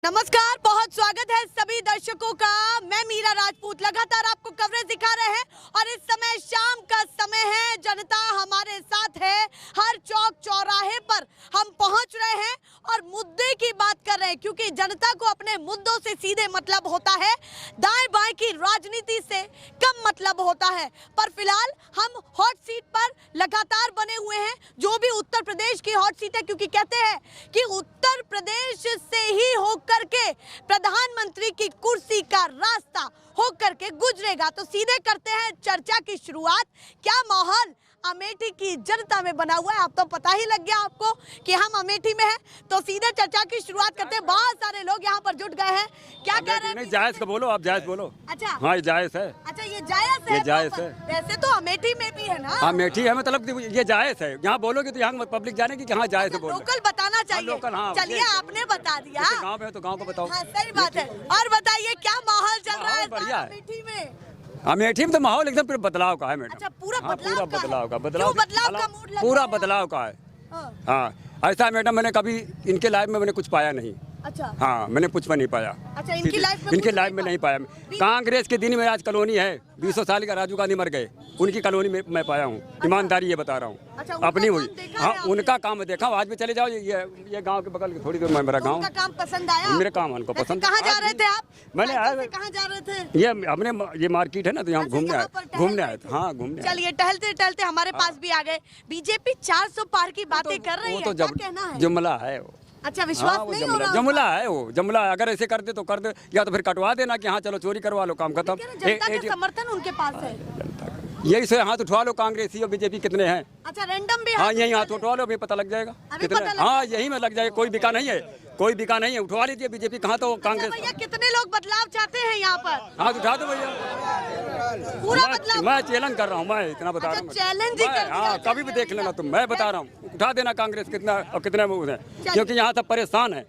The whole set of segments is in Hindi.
नमस्कार, बहुत स्वागत है सभी दर्शकों का। मैं मीरा राजपूत लगातार आपको कवरेज दिखा रहे हैं और इस समय शाम का समय है। जनता हमारे साथ है, हर चौक चौराहे पर हम पहुंच रहे हैं और मुद्दे की बात कर रहे हैं, क्योंकि जनता को अपने मुद्दों से सीधे मतलब होता है, दाएं बाएं की राजनीति से कम मतलब होता है। पर फिलहाल हम हॉट सीट पर लगातार बने हुए हैं, जो भी उत्तर प्रदेश की हॉट सीट है, क्योंकि कहते हैं कि उत्तर प्रदेश से ही होकर के प्रधानमंत्री की कुर्सी का रास्ता होकर के गुजरेगा। तो सीधे करते हैं चर्चा की शुरुआत। क्या माहौल अमेठी की जनता में बना हुआ है, अब तो पता ही लग गया आपको कि हम अमेठी में हैं। तो सीधे चर्चा की शुरुआत करते हैं। बहुत सारे लोग यहाँ पर जुट गए हैं। क्या कह रहे हैं? नहीं, जायज का बोलो, आप जायज बोलो। अच्छा, हाँ, ये जायज है। अच्छा, ये जायज है। ये जायज है। वैसे तो अमेठी में भी है ना। हाँ, अमेठी है, मतलब ये जायज है। यहाँ बोलोगे तो यहाँ पब्लिक जानेगी कि हाँ जायज है। बोलो, लोकल बताना चाहिए। लोकल, हाँ, चलिए, आपने बता दिया। गाँव में है तो गाँव को बताओ। हाँ, सही बात है। और बताइए, क्या माहौल चल रहा है बढ़िया है। अमेठी में? अमेठी में तो माहौल एकदम पूरा बदलाव का है मैडम। अच्छा, पूरा हाँ, बदलाव पूरा का है। बदलाव का क्यों बदलाव का मूड लग पूरा रहा है? बदलाव का है। हाँ। हाँ, ऐसा मैडम मैंने कभी इनके लाइफ में मैंने कुछ पाया नहीं। अच्छा, हाँ, मैंने कुछ में नहीं पाया। अच्छा, इनकी लाइफ में इनके कुछ लाइफ में नहीं पाया। कांग्रेस के दिन में आज कॉलोनी है, 200 साल का राजू गांधी मर गए, उनकी कॉलोनी में मैं पाया हूँ। ईमानदारी ये बता रहा हूँ। अच्छा, उनका अपनी काम हुई। देखा है हाँ, आपने? उनका काम देखा। आज भी चले जाओ, ये गांव के बगल थोड़ी दूर में मेरा गांव। उनका काम पसंद आया? मेरे काम उनको वैसे पसंद। कहाँ जा रहे थे आप? मैंने साइकिल आया, से कहाँ जा रहे थे? ये हमने ये मार्केट है ना, तो यहाँ अच्छा, घूमने यहाँ आए, पर टहल घूमने रहे आए थे। थे। हाँ, घूमने आए। चलिए, टहलते टहलते हमारे पास भी आ गए। बीजेपी 400 पार की बातें कर रही वो है, तो क्या कहना है? जुमला है वो। अच्छा, विश्वास हाँ, वो नहीं हो रहा? जुमला है वो, जुमला। अगर ऐसे कर दे तो कर दे, या तो फिर कटवा देना कि हाँ चलो चोरी करवा लो, काम खत्म। जनता का समर्थन उनके पास है। यही से हाथ उठवा लो, कांग्रेसी और बीजेपी कितने हैं। अच्छा, रैंडम भी हाँ, यही हाथ उठवा लो, अभी पता लग जाएगा अभी कितने। पता लग हाँ, यही में लग जाएगा। कोई बिका नहीं है, कोई बिका नहीं है। उठवा लीजिए, बीजेपी कहाँ तो अच्छा कांग्रेस। भैया, कितने लोग बदलाव चाहते हैं यहाँ पर? हाथ उठा दो भैया। पूरा बदलाव? मैं चैलेंज कर रहा हूँ, मैं इतना बता रहा हूँ। अच्छा, चैलेंज ही कर दिया। हाँ, कभी भी देख लेना तुम, मैं बता रहा हूँ। उठा देना कांग्रेस कितना और कितने में है, क्योंकि यहाँ सब परेशान है।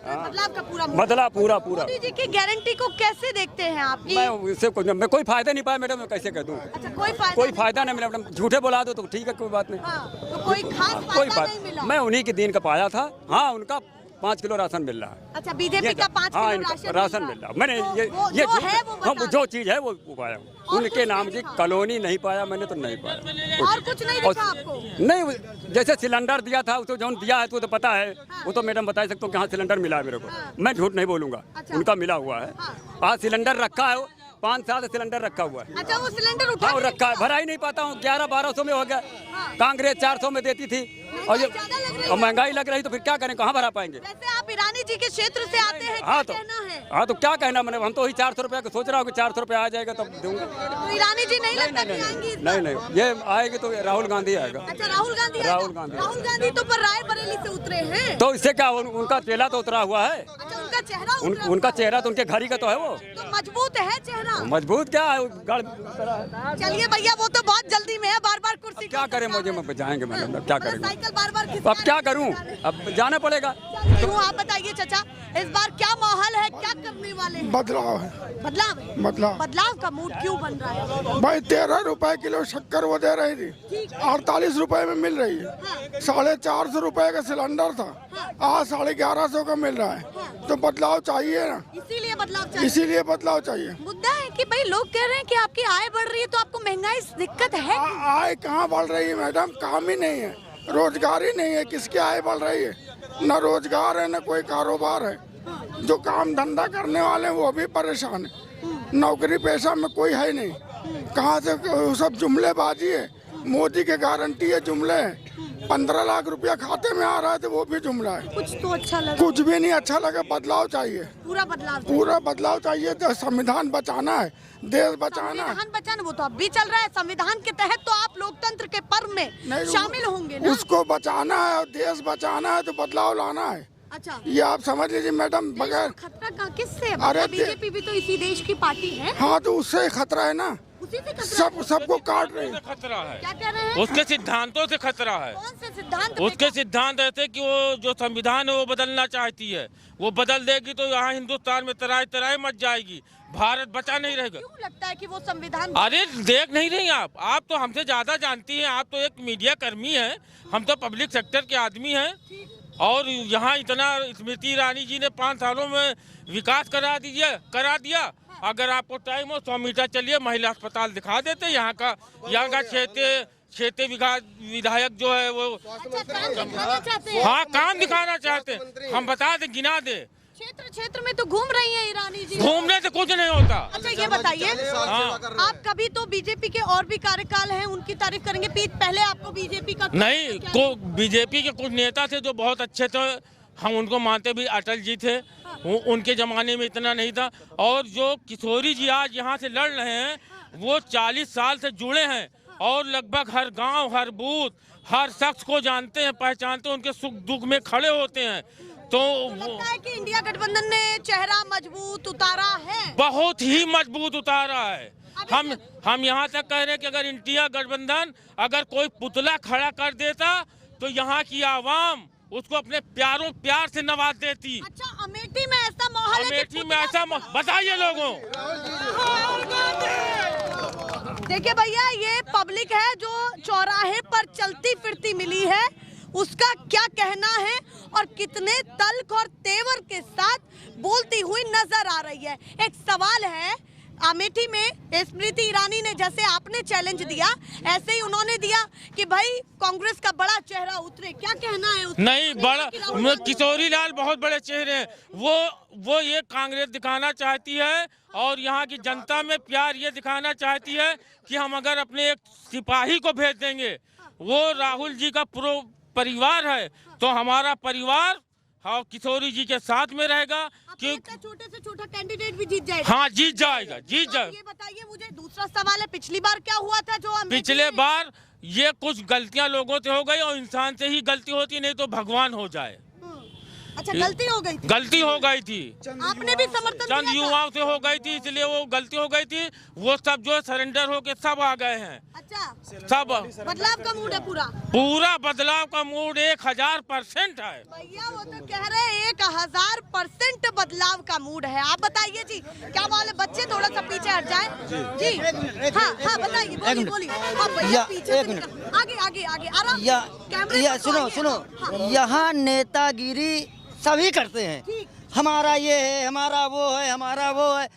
बदलाव का पूरा बदला पूरा पूरा। मोदी जी की गारंटी को कैसे देखते हैं आप? मैं इससे मैं कोई फायदा नहीं पाया मैडम, मैं कैसे कह दूँ। अच्छा, कोई फायदा नहीं मिला मैडम। झूठे बुला दो तो ठीक है, कोई बात नहीं। हाँ, तो कोई खास कोई फायदा नहीं मिला? मैं उन्हीं के दिन का पाया था। हाँ, उनका 5 किलो राशन मिल रहा है। अच्छा, बीजेपी का 5 हाँ, किलो राशन मिल रहा है। मैंने तो ये जो है वो बता जो चीज़ है वो पाया हूँ। उनके नाम की कॉलोनी नहीं पाया मैंने, तो नहीं पाया। और कुछ नहीं दिखा आपको? नहीं, जैसे सिलेंडर दिया था उसको, जो दिया है तो पता है। वो तो मैडम बता सकते हो कि हाँ सिलेंडर मिला है मेरे को। मैं झूठ नहीं बोलूँगा, उनका मिला हुआ है। आज सिलेंडर रखा है, 5 साल से सिलेंडर रखा हुआ है। अच्छा, वो सिलेंडर उठा हाँ, रखा है, भरा ही नहीं पाता हूँ। 1100-1200 में हो गया। कांग्रेस 400 में देती थी, और ये महंगाई लग रही, तो फिर क्या करें, कहाँ भरा पाएंगे। वैसे आप ईरानी जी के क्षेत्र से आते हैं, हाँ, क्या कहना है? हाँ, तो क्या कहना मैंने, हम तो वही 400 रुपये का सोच रहा हूँ कि 400 रुपये आ जाएगा तब दूंगा। तो ईरानी जी नहीं लगता कि आएंगी इस बार? नहीं, ये आएगी तो राहुल गांधी आएगा। अच्छा, राहुल गांधी आएगा? राहुल गांधी तो पर रायबरेली से उतरे हैं। तो इससे क्या, उनका चेहरा तो उतरा हुआ है। अच्छा, उनका चेहरा उतरा उनका चेहरा तो उनके घर ही का तो है वो। तो मजबूत है चेहरा। मजबूत क्या है, चलिए भैया, वो तो बहुत जल्दी में है, बार-बार कुर्सी क्या करें, मुझे में जाएंगे मैडम, क्या करेंगे। साइकिल बार-बार अब क्या करूं, अब जाना पड़ेगा। तो आप बताइए चाचा, इस बार क्या माहौल है, क्या करने वाले हैं? बदलाव है। बदलाव है? बदलाव बदलाव का मूड क्यों बन रहा है? भाई 13 रुपए किलो शक्कर वो दे रही थी, 48 रुपए में मिल रही है। 450 रुपए का सिलेंडर था, आज 1150 का मिल रहा है। तो बदलाव चाहिए ना, इसीलिए बदलाव चाहिए। इसीलिए बदलाव चाहिए। मुद्दा है कि भाई लोग कह रहे हैं कि आपकी आय बढ़ रही है, तो आपको महंगाई से दिक्कत है। आय कहाँ बढ़ रही है मैडम, काम ही नहीं है, रोजगार ही नहीं है, किसकी आय बढ़ रही है? न रोजगार है, न कोई कारोबार है। जो काम धंधा करने वाले हैं वो भी परेशान है। नौकरी पेशा में कोई है नहीं, कहाँ से सब जुमलेबाजी है। मोदी के गारंटी है, जुमले है। 15 लाख रुपया खाते में आ रहा है तो वो भी जुमला है। कुछ तो अच्छा लगा? कुछ भी नहीं अच्छा लगा। बदलाव चाहिए, पूरा बदलाव। पूरा बदलाव चाहिए। तो संविधान बचाना है, देश बचाना है। संविधान बचाना वो तो अब भी चल रहा है। संविधान के तहत तो आप लोकतंत्र के पर्व में शामिल होंगे ना? उसको बचाना है और देश बचाना है, तो बदलाव लाना है। अच्छा, ये आप समझ लीजिए मैडम। बगैर खतरा का किससे? अरे बीजेपी भी तो इसी देश की पार्टी है। हाँ, तो उससे खतरा है ना, उसी से खतरा है। सबको काट रहे हैं। खतरा है, क्या कह रहे हैं? उसके सिद्धांतों से खतरा है। कौन से सिद्धांत? उसके सिद्धांत ऐसे कि वो जो संविधान है वो बदलना चाहती है, वो बदल देगी तो यहाँ हिंदुस्तान में तराई तराई मच जाएगी, भारत बचा नहीं रहेगा। क्यों लगता है कि वो संविधान? अरे देख नहीं रही आप तो हमसे ज्यादा जानती हैं, आप तो एक मीडिया कर्मी हैं, हम तो पब्लिक सेक्टर के आदमी हैं। और यहाँ इतना स्मृति ईरानी जी ने 5 सालों में विकास करा दिया। अगर आपको टाइम हो 100 मीटर चलिए, महिला अस्पताल दिखा देते। यहाँ का क्षेत्रीय विधायक जो है वो हाँ काम दिखाना चाहते हैं। हम बता दें, गिना दे। क्षेत्र में तो घूम रही है ईरानी जी। घूमने से कुछ नहीं होता। अच्छा ये बताइए, आप कभी तो बीजेपी के और भी कार्यकाल हैं उनकी तारीफ करेंगे, पहले आपको बीजेपी का नहीं को बीजेपी के कुछ नेता थे जो बहुत अच्छे थे, हम उनको मानते भी। अटल जी थे, उनके जमाने में इतना नहीं था। और जो किशोरी जी आज यहाँ से लड़ रहे हैं वो 40 साल से जुड़े हैं और लगभग हर गांव, हर बूथ, हर शख्स को जानते हैं, पहचानते हैं, उनके सुख दुख में खड़े होते हैं। तो लगता है कि इंडिया गठबंधन ने चेहरा मजबूत उतारा है, बहुत ही मजबूत उतारा है। हम यहाँ तक कह रहे हैं कि अगर इंडिया गठबंधन अगर कोई पुतला खड़ा कर देता तो यहाँ की आवाम उसको अपने प्यार से नवाज देती। अच्छा, अमेठी में ऐसा माहौल है? अमेठी में ऐसा बताइए लोगों। देखिए भैया, ये पब्लिक है जो चौराहे पर चलती फिरती मिली है, उसका क्या कहना है और कितने तल्ख और तेवर के साथ बोलती हुई नजर आ रही है। एक सवाल है, अमेठी में स्मृति ईरानी ने जैसे आपने चैलेंज दिया ऐसे ही उन्होंने दिया कि भाई कांग्रेस का बड़ा चेहरा उतरे, क्या कहना है उसका? नहीं, बड़ा किशोरी लाल बहुत बड़े चेहरे हैं। वो ये कांग्रेस दिखाना चाहती है और यहाँ की जनता में प्यार ये दिखाना चाहती है कि हम अगर अपने एक सिपाही को भेज देंगे, वो राहुल जी का परिवार है, तो हमारा परिवार हाँ किशोरी जी के साथ में रहेगा। क्योंकि छोटे से छोटा कैंडिडेट भी जीत जाएगा। हाँ जीत जाएगा। ये बताइए मुझे, दूसरा सवाल है, पिछली बार क्या हुआ था? जो पिछले बार ये कुछ गलतियां लोगों से हो गई और इंसान से ही गलती होती, नहीं तो भगवान हो जाए। अच्छा, गलती हो गई थी। आपने भी समर्थन चंद युवाओं से हो गई थी, इसलिए वो गलती हो गई थी। वो सब जो सरेंडर होके सब आ गए हैं। अच्छा, सब बदलाव का मूड है पूरा बदलाव का मूड 1000% है। भैया वो तो कह रहे हैं 1000% बदलाव का मूड है। आप बताइए जी, क्या बोले? बच्चे थोड़ा सा पीछे हट जाए जी। हाँ बताइए, बोलिए। आगे सुनो, यहाँ नेतागिरी सभी करते हैं। हमारा ये है, हमारा वो है, हमारा वो है।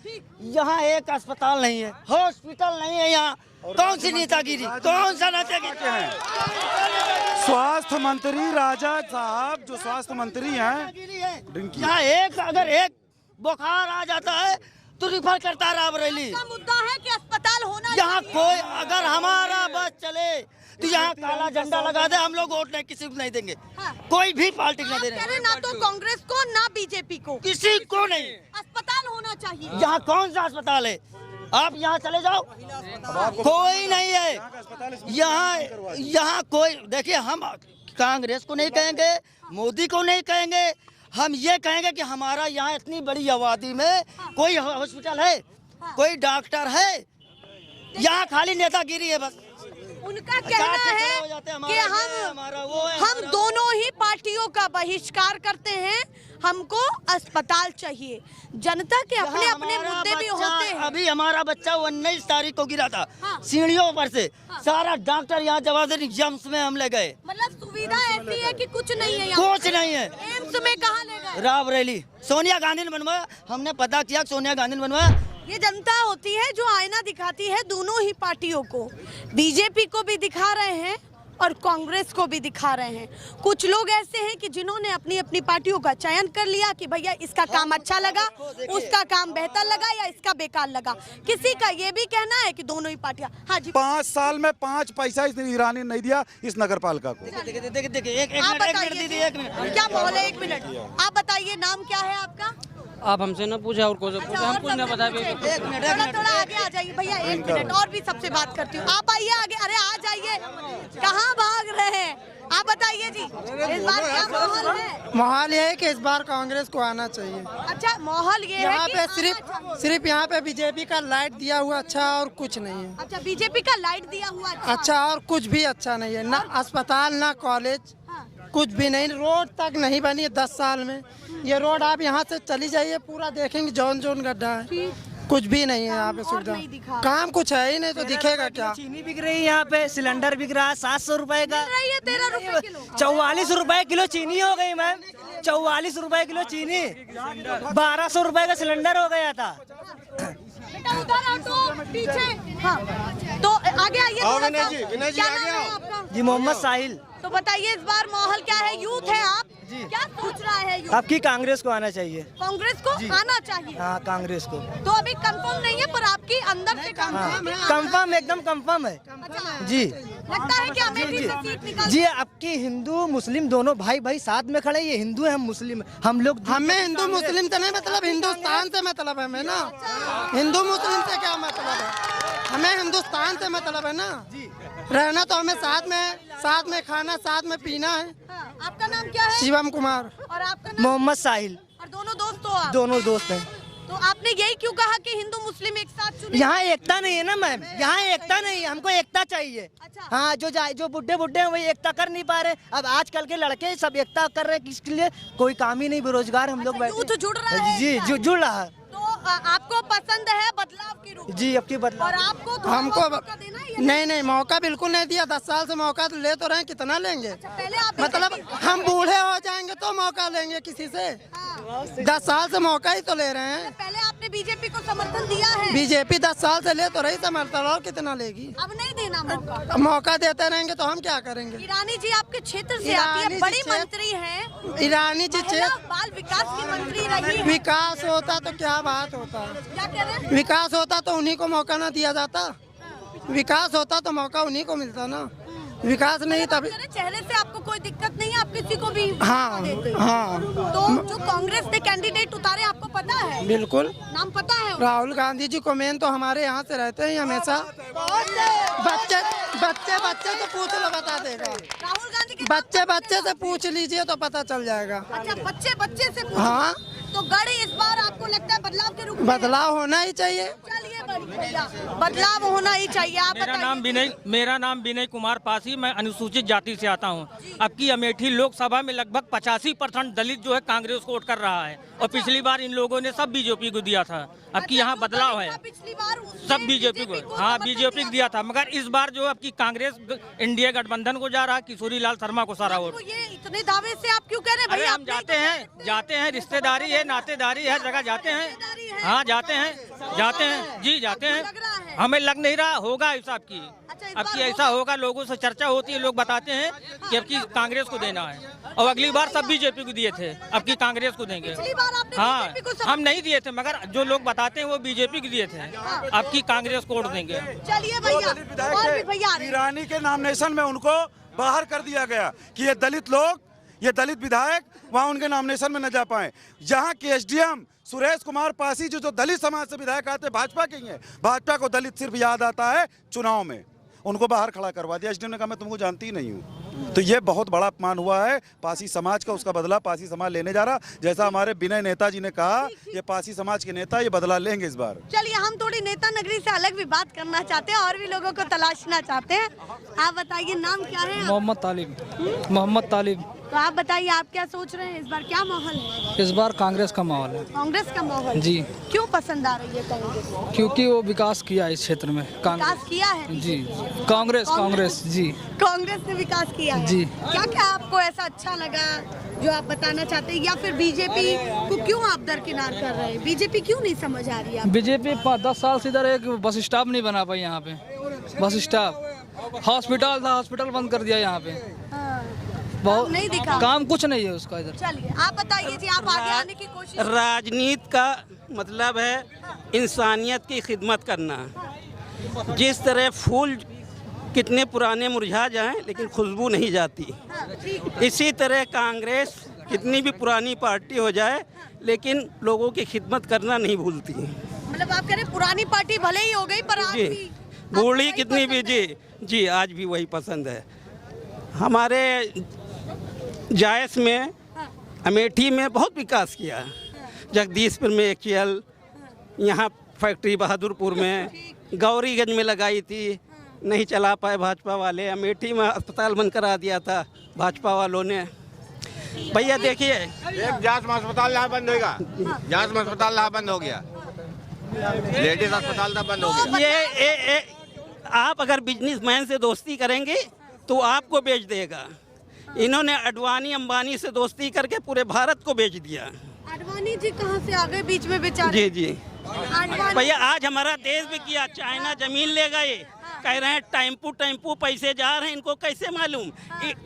यहाँ एक अस्पताल नहीं है, हॉस्पिटल नहीं है। यहाँ कौन सी नेतागिरी, कौन सा नेतागिरी है? स्वास्थ्य मंत्री राजा साहब जो स्वास्थ्य मंत्री हैं, यहाँ अगर एक बुखार आ जाता है तो रिफर करता है रायबरेली। मुद्दा है कि अस्पताल होना यहाँ कोई अगर हमारा बस चले तो यहाँ काला झंडा लगा दे, हम लोग वोट नहीं किसी को नहीं देंगे। कोई भी पार्टी नहीं दे रहे, ना तो कांग्रेस को ना बीजेपी को, किसी को नहीं। अस्पताल होना चाहिए। यहाँ कौन सा अस्पताल है? आप यहाँ चले जाओ, कोई नहीं है यहाँ कोई। देखिए, हम कांग्रेस को नहीं कहेंगे, मोदी को नहीं कहेंगे, हम ये कहेंगे कि हमारा यहाँ इतनी बड़ी आबादी में कोई हॉस्पिटल है, कोई डॉक्टर है? यहाँ खाली नेतागिरी है बस। उनका कहना है कि हम दोनों ही पार्टियों का बहिष्कार करते हैं, हमको अस्पताल चाहिए। जनता के अपने अपने मुद्दे भी होते हैं। अभी हमारा बच्चा 19 तारीख को गिरा था सीढ़ियों पर से, सारा डॉक्टर यहाँ जवाबदारी जम्स में हम ले गए। मतलब सुविधा ऐसी है कि कुछ नहीं है, कुछ नहीं है। एम्स में कहाँ ले गए? रायबरेली सोनिया गांधी ने बनवाया, हमने पता किया सोनिया गांधी ने बनवाया। ये जनता होती है जो आईना दिखाती है दोनों ही पार्टियों को, बीजेपी को भी दिखा रहे हैं और कांग्रेस को भी दिखा रहे हैं। कुछ लोग ऐसे हैं कि जिन्होंने अपनी अपनी पार्टियों का चयन कर लिया कि भैया इसका काम अच्छा लगा, उसका काम बेहतर लगा या इसका बेकार लगा। किसी का ये भी कहना है कि दोनों ही पार्टियां। हाँ जी, 5 साल में 5 पैसा इस ईरानी ने नहीं दिया इस नगर पालिका को। देखिए, क्या माहौल है? 1 मिनट, आप बताइए, नाम क्या है आपका? आप हमसे ना पूछा और कुछ हम कुछ ना बता। थोड़ा आगे आ जाइए भैया, 1 मिनट और भी सबसे बात करती हूँ। आप आइए आगे। अरे आ जाइए, कहाँ भाग रहे हैं? आप बताइए जी, इस बार क्या माहौल है? माहौल ये है कि इस बार कांग्रेस को आना चाहिए। अच्छा, माहौल ये है यहाँ कि पे सिर्फ यहाँ पे बीजेपी का लाइट दिया हुआ अच्छा और कुछ नहीं है। अच्छा, बीजेपी का लाइट दिया हुआ अच्छा और कुछ भी अच्छा नहीं है, ना अस्पताल ना कॉलेज, कुछ भी नहीं। रोड तक नहीं बनी है 10 साल में। ये रोड आप यहाँ से चली जाइए, पूरा देखेंगे जौन जौन गड्ढा है। कुछ भी नहीं है यहाँ पे और सुविधा। नहीं दिखा। काम कुछ है ही नहीं तो दिखेगा क्या। चीनी बिक रही है यहाँ पे, सिलेंडर बिक रहा है 700 रुपए का। मिल रही है 13 रुपए किलो। 44 रुपए किलो चीनी हो गई मैम, 44 रुपए किलो चीनी, 1200 रुपए का सिलेंडर हो गया था। बेटा उधर आ तो पीछे। हाँ तो आगे आइए थोड़ा सा। क्या नाम है आपका? जी मोहम्मद साहिल। तो बताइए इस बार माहौल क्या है? यूथ है आप, क्या सोच रहा है यूथ? आपकी कांग्रेस को आना चाहिए। कांग्रेस को आना चाहिए। हाँ कांग्रेस को। तो अभी कंफर्म नहीं है पर आपकी अंदर से कंफर्म है। कंफर्म, एकदम कंफर्म है जी। लगता है कि अमेठी से सीट निकाल। जी आपकी हिंदू मुस्लिम दोनों भाई भाई साथ में खड़े, ये हिंदू है हम मुस्लिम, हम लोग हमें हिंदू मुस्लिम से नहीं मतलब, हिंदुस्तान से मतलब है हमें ना। हिंदू मुस्लिम से क्या मतलब है? हमें हिंदुस्तान से मतलब है ना। रहना तो हमें साथ में खाना, साथ में पीना है। हाँ, आपका नाम क्या है? शिवम कुमार। और आपका नाम? मोहम्मद साहिल। और दोनों दोस्त हो आप? दोनों दोस्त हैं। तो आपने यही क्यों कहा कि हिंदू मुस्लिम एक साथ चुने? यहाँ एकता नहीं है ना मैम, यहाँ एकता नहीं है, हमको एकता चाहिए। अच्छा। हाँ जो बुढ़े हैं वही एकता कर नहीं पा रहे। अब आजकल के लड़के सब एकता कर रहे हैं, किसके लिए? कोई काम ही नहीं, बेरोजगार हम लोग बैठे। यूथ जुड़ रहा है। जी जुड़ रहा है। तो आपको पसंद है बदलाव की रूप? जी आपकी बदलाव। और आपको थोड़ा हमको बहुत मौका देना है या नहीं मौका बिल्कुल नहीं दिया। 10 साल से मौका तो ले तो रहे हैं, कितना लेंगे? पहले आप मतलब हम बूढ़े हो जाएंगे तो मौका लेंगे किसी से? 10 साल से मौका ही तो ले रहे हैं। पहले आपने बीजेपी को समर्थन दिया है। बीजेपी 10 साल से ले तो रही समर्थन, और कितना लेगी? अब नहीं देना मौका। मौका देते रहेंगे तो हम क्या करेंगे? ईरानी जी आपके क्षेत्र से आती है, ईरानी बड़ी जी क्षेत्र- मंत्री हैं, ईरानी जी महिला बाल विकास की मंत्री रही है। विकास होता तो क्या बात होता? क्या कह रहे हैं? विकास होता तो उन्हीं को मौका ना दिया जाता। विकास होता तो मौका उन्हीं को मिलता ना। विकास नहीं तभी। चेहरे से आपको कोई दिक्कत नहीं है, आप किसी को भी हाँ देते हैं। हाँ तो जो कांग्रेस ने कैंडिडेट उतारे आपको पता है? बिल्कुल नाम पता है? राहुल गांधी जी को मेन तो हमारे यहाँ से रहते हैं हमेशा। बच्चे बच्चे बच्चे से पूछ लो, बता देगा। राहुल गांधी के बच्चे से पूछ लीजिए तो पता चल जाएगा। अच्छा बच्चे से पूछो। हाँ तो गढ़ इस बार आपको लगता है बदलाव के रूप में? बदलाव होना ही चाहिए। चलिए बढ़िया, बदलाव होना ही चाहिए। आप मेरा नाम विनय कुमार पासी, मैं अनुसूचित जाति से आता हूं। अब की अमेठी लोकसभा में लगभग 85% दलित जो है कांग्रेस को वोट कर रहा है, और पिछली बार इन लोगों ने सब बीजेपी को दिया था। अब की यहाँ बदलाव है, पिछली बार सब बीजेपी को, हाँ बीजेपी को दिया था, मगर इस बार जो अब की कांग्रेस इंडिया गठबंधन को जा रहा है, किशोरी लाल शर्मा को सारा वोट। ये इतने दावे से आप क्यों कह रहे हैं अरे भैया? हम जाते हैं, रिश्तेदारी है, नातेदारी है, जगह जाते हैं। हाँ जाते हैं जी, जाते हैं। हमें लग नहीं रहा होगा ऐसा अब की ऐसा होगा। लोगों से चर्चा होती है, लोग बताते हैं कि अब की कांग्रेस को देना है, और अगली बार सब बीजेपी को दिए थे, अब की कांग्रेस को देंगे। हाँ हम नहीं दिए थे, मगर जो लोग बताते हैं वो बीजेपी को दिए थे, अब की कांग्रेस को वोट देंगे। चलिए भैया, और भी भैया आ रहे हैं। ईरानी के नॉमिनेशन में उनको बाहर कर दिया गया कि ये दलित विधायक वहाँ उनके नॉमिनेशन में न जा पाए। यहाँ के एसडीएम सुरेश कुमार पासी जो दलित समाज से विधायक आते, भाजपा के ही हैं। भाजपा को दलित सिर्फ याद आता है चुनाव में, उनको बाहर खड़ा करवा दिया। एसडीएम ने कहा मैं तुमको जानती ही नहीं हूँ। तो ये बहुत बड़ा अपमान हुआ है पासी समाज का, उसका बदला पासी समाज लेने जा रहा। जैसा हमारे विनय नेताजी ने कहा, ये पासी समाज के नेता ये बदला लेंगे इस बार। चलिए हम थोड़ी नेता नगरी से अलग भी बात करना चाहते हैं, और भी लोगों को तलाशना चाहते हैं। आप बताइए नाम क्या है? मोहम्मद तालिब। तो आप बताइए आप क्या सोच रहे हैं, इस बार क्या माहौल है? इस बार कांग्रेस का माहौल है कांग्रेस का माहौल जी। क्यों पसंद आ रही है कांग्रेस? क्योंकि वो विकास किया इस क्षेत्र में। विकास किया है जी, कांग्रेस जी, कांग्रेस ने विकास किया है जी। क्या क्या आपको ऐसा अच्छा लगा जो आप बताना चाहते हैं, या फिर बीजेपी को क्यों आप दरकिनार कर रहे हैं? बीजेपी क्यों नहीं समझ आ रही है? बीजेपी 10 साल से इधर एक बस स्टॉप नहीं बना पाई यहाँ पे। बस स्टॉप, हॉस्पिटल था, हॉस्पिटल बंद कर दिया यहाँ पे। बहुत नहीं दिखा, काम कुछ नहीं है उसका इधर। चलिए आप बताइए जी, आप आगे आने की कोशिश। राजनीति का मतलब है इंसानियत की खिदमत करना। जिस तरह फूल कितने पुराने मुरझा जाएं लेकिन खुशबू नहीं जाती, इसी तरह कांग्रेस कितनी भी पुरानी पार्टी हो जाए लेकिन लोगों की खिदमत करना नहीं भूलती। मतलब आप कह रहे हैं पुरानी पार्टी भले ही हो गई पर आज जी, भी बूढ़ी कितनी भी जी आज भी वही पसंद है। हमारे जायस में अमेठी में बहुत विकास किया, जगदीशपुर में एक चल, यहाँ फैक्ट्री बहादुरपुर में, गौरीगंज में लगाई थी, नहीं चला पाए भाजपा वाले। अमेठी में अस्पताल बंद करा दिया था भाजपा वालों ने। भैया देखिए, एक जांच अस्पताल यहाँ बंद होगा, जांच अस्पताल यहाँ बंद हो गया। लेडीज अस्पताल था बंद हो गया। ये आप अगर बिजनेसमैन से दोस्ती करेंगे तो आपको बेच देगा। इन्होंने अडवाणी अंबानी से दोस्ती करके पूरे भारत को बेच दिया। आडवाणी जी कहाँ से आ गए बीच में बेचारे? जी भैया, आज हमारा देश भी किया, चाइना जमीन ले गए, कह रहे हैं टेम्पू पैसे जा रहे हैं, इनको कैसे मालूम?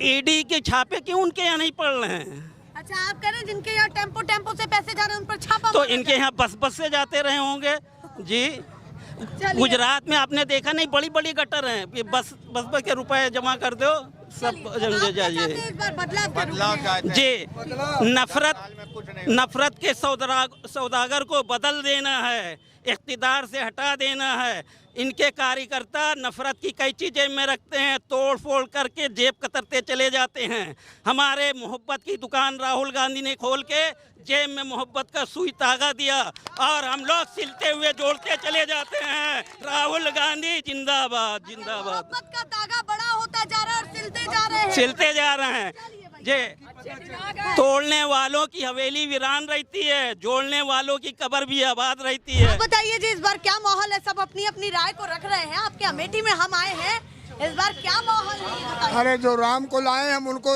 ईडी के छापे क्यों उनके यहाँ नहीं पड़ रहे हैं? अच्छा, आप कह रहे हैं जिनके यहाँ टेम्पो से पैसे जा रहे हैं उन पर छापा तो इनके यहाँ बस से जाते रहे होंगे जी। गुजरात में आपने देखा नहीं, बड़ी बड़ी गटर हैं, ये बस के रुपए जमा कर दो, सब जम जाइए। जी, नफरत के सौदागर को बदल देना है, इख्तिदार से हटा देना है। इनके कार्यकर्ता नफरत की कई चीजें में रखते हैं, तोड़ फोड़ करके जेब कतरते चले जाते हैं। हमारे मोहब्बत की दुकान राहुल गांधी ने खोल के जेब में मोहब्बत का सुई धागा दिया और हम लोग सिलते हुए जोड़ते चले जाते हैं। राहुल गांधी जिंदाबाद जिंदाबाद। मोहब्बत का धागा बड़ा होता जा रहा है और सिलते जा रहे हैं जी। तोड़ने वालों की हवेली वीरान रहती है, जोड़ने वालों की कब्र भी आबाद रहती है। बताइए जी, इस बार क्या माहौल है? सब अपनी अपनी राय को रख रहे हैं। आपके अमेठी में हम आए हैं, इस बार क्या माहौल है? अरे जो राम को लाए हम उनको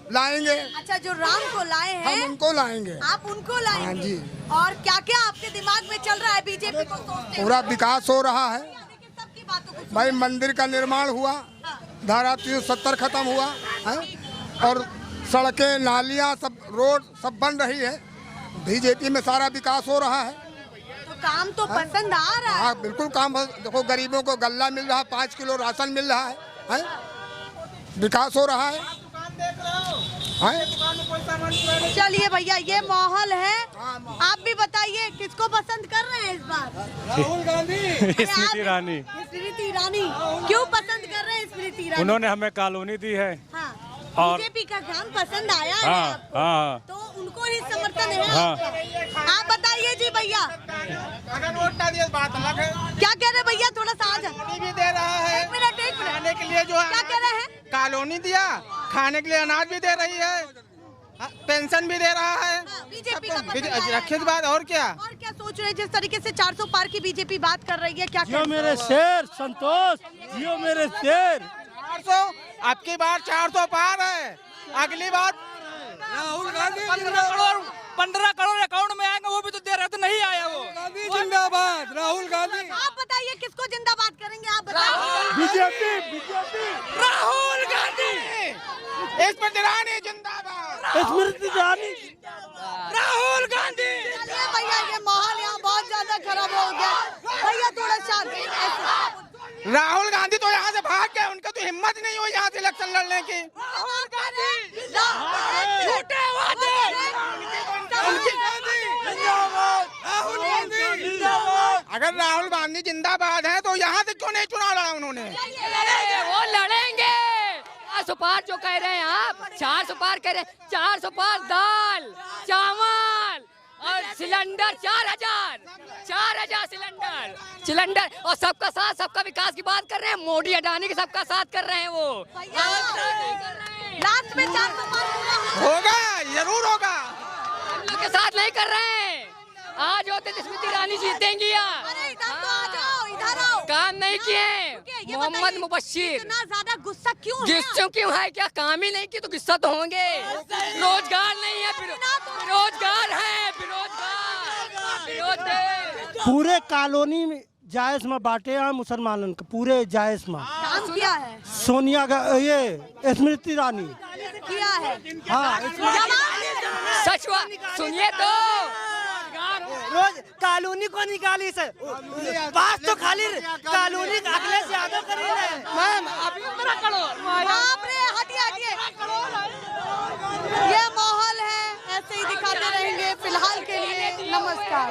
लाएंगे। अच्छा, जो राम को लाए हैं हम उनको लाएंगे। आप उनको लाएंगे? हाँ जी। और क्या क्या आपके दिमाग में चल रहा है बीजेपी को सोचते? पूरा विकास हो रहा है भाई। मंदिर का निर्माण हुआ, धारा 370 खत्म हुआ है, और सड़कें नालियां सब रोड सब बन रही है। बीजेपी में सारा विकास हो रहा है। तो काम तो पसंद आ रहा है। हाँ बिल्कुल काम। देखो गरीबों को गल्ला मिल रहा है, 5 किलो राशन मिल रहा है? विकास हो रहा है। चलिए भैया, ये माहौल है। आप भी बताइए किसको पसंद कर रहे हैं इस बार? राहुल गांधी, स्मृति ईरानी। स्मृति ईरानी क्यों पसंद कर रहे हैं? स्मृति ईरानी उन्होंने हमें कॉलोनी दी है। हाँ। और बीजेपी का काम पसंद आया है आपको? हाँ। तो उनको ही समर्थन है आपका। आप बताइए जी भैया, अगर वोट ना दिए बात अलग है। क्या कह रहे भैया? थोड़ा सा आ कॉलोनी भी दे रहा है, एक मिनट खाने के लिए जो है। क्या कह रहे हैं? कॉलोनी दिया, खाने के लिए अनाज भी दे रही है, पेंशन भी दे रहा है। बीजेपी का पसंद आया है। रखिए बात। और क्या सोच रहे हैं? जिस तरीके से 400 पार की बीजेपी बात कर रही है, क्या जियो मेरे शेर संतोष, जियो मेरे शेर। 400 आपकी बार 400 पार है। अगली बार राहुल गांधी 15 करोड़ अकाउंट में आएंगे, वो भी तो दे रहे तो नहीं आया। वो जिंदाबाद राहुल गांधी। आप बताइए किसको जिंदाबाद करेंगे? आप बताइए। बीजेपी राहुल गांधी, स्मृति ईरानी जिंदाबाद, स्मृति ईरानी राहुल गांधी। चलिए भैया, ये माहौल यहाँ बहुत ज्यादा खराब हो गया। भैया थोड़ा शांत। राहुल गांधी तो यहाँ से भाग गए, उनका तो हिम्मत नहीं हुई यहाँ से इलेक्शन लड़ने की। राहुल गांधी झूठे वादे। अगर राहुल गांधी जिंदाबाद है तो यहाँ से क्यों नहीं चुनाव लड़ा उन्होंने? वो लड़ेंगे। 400 पार जो कह रहे हैं आप, 400 पार कह रहे हैं। 400 पार दाल चावल और सिलेंडर 4000 सिलेंडर और सबका साथ सबका विकास की बात कर रहे हैं। मोदी अडानी के सबका साथ कर रहे हैं। वो लास्ट में 400 पार होगा, जरूर होगा। हम लोग के साथ नहीं कर रहे हैं। आज होते स्मृति ईरानी जीतेंगी। काम नहीं किए मोहम्मद मुबश्शिर। इतना ज्यादा गुस्सा क्यों है? गुस्सा क्यों है? क्या काम ही नहीं की तो गुस्सा तो होंगे। रोजगार नहीं है, बेरोजगार है, बेरोजगार। पूरे कॉलोनी में जायज में बांटे हैं मुसलमानों के, पूरे जायज में। काम किया है सोनिया का ये स्मृति ईरानी किया है। हाँ सच हुआ। सुनिए तो रोज कॉलोनी को निकाली सर, पास तो खाली कॉलोनी अगले से आगे कर रही है। मैम अभी बाप रे, हटिए। ये माहौल है, ऐसे ही दिखाते रहेंगे फिलहाल के लिए। नमस्कार।